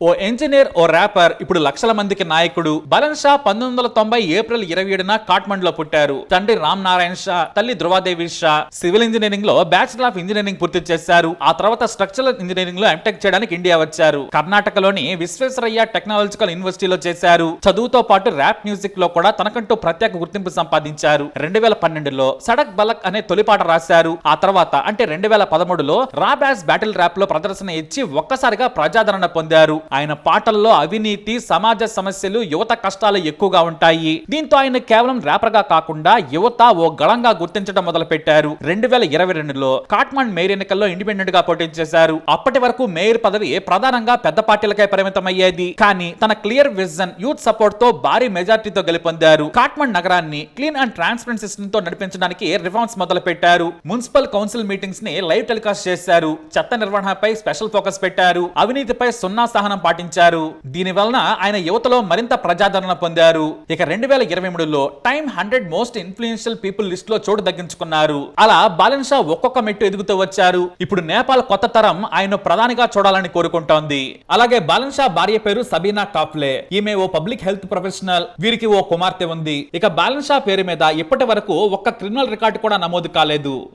ఓ engineer ఓ wrapper ఇప్పుడు లక్షల మందికి నాయకుడు. బలన్ షా 1990 ఏప్రిల్ 27న కాట్మండ్ లో పుట్టారు. తండ్రి రామ్ నారాయణ్ షా, తల్లి ధృవాదేవి షా. సివిల్ ఇంజనీరింగ్ లో బ్యాచిలర్ ఆఫ్ ఇంజనీరింగ్ పూర్తి చేశారు. ఆ తర్వాత స్ట్రక్చరల్ ఇంజనీరింగ్ లో ఎంటెక్ చేయడానికి ఇండియా వచ్చారు. కర్ణాటకలోని విశ్వేశ్వరయ్య టెక్నాలజికల్ యూనివర్సిటీలో చేశారు. చదువుతో పాటు ర్యాప్ మ్యూజిక్ లో కూడా తనకంటూ ప్రత్యేక గుర్తింపు సంపాదించారు. 2012లో సడక్ బలక్ అనే తొలిపాట రాశారు. ఆ తర్వాత అంటే 2013లో రా బ్యాస్ బ్యాటిల్ ర్యాప్ లో ప్రదర్శన ఇచ్చి ఒక్కసారిగా ప్రజాదరణ పొందారు. ఆయన పాటల్లో అవినీతి, సమాజ సమస్యలు, యువత కష్టాలు ఎక్కువగా ఉంటాయి. దీంతో ఆయన కేవలం ర్యాపర్ గా కాకుండా యువత ఓ గళంగా గుర్తించడం మొదలు పెట్టారు. 2022లో కాట్మండ్ మేయర్ ఎన్నికల్లో ఇండిపెండెంట్ గా పోటీ చేశారు. అప్పటి వరకు మేయర్ పదవి ప్రధానంగా పెద్ద పార్టీలకే పరిమితమయ్యేది. కానీ తన క్లియర్ విజన్, యూత్ సపోర్ట్ తో భారీ మెజార్టీతో గెలుపొందారు. కాట్మండ్ నగరాన్ని క్లీన్ అండ్ ట్రాన్స్పరెంట్ సిస్టమ్ తో నడిపించడానికి రిఫార్మ్స్ మొదలు పెట్టారు. మున్సిపల్ కౌన్సిల్ మీటింగ్స్ ని లైవ్ టెలికాస్ట్ చేశారు. చెత్త నిర్వహణపై స్పెషల్ ఫోకస్ పెట్టారు. అవినీతిపై సున్నా సహనం పాటించారు. దీని వలన ఆయన యువతలో మరింత ప్రజాదరణ పొందారు. ఇక 2023లో Time 100 most influential people list లో చోటు దక్కించుకున్నారు. అలా బాలన్ షా ఒక్కొక్క మెట్టు ఎదుగుతూ వచ్చారు. ఇప్పుడు నేపాల్ కొత్త తరం ఆయన ప్రధానిగా చూడాలని కోరుకుంటోంది. అలాగే బాలన్ షా భార్య పేరు సబీనా కాఫ్లే. ఈమె ఓ పబ్లిక్ హెల్త్ ప్రొఫెషనల్. వీరికి ఓ కుమార్తె ఉంది. ఇక బాలన్ షా పేరు మీద ఇప్పటి వరకు ఒక్క క్రిమినల్ రికార్డు కూడా నమోదు కాలేదు.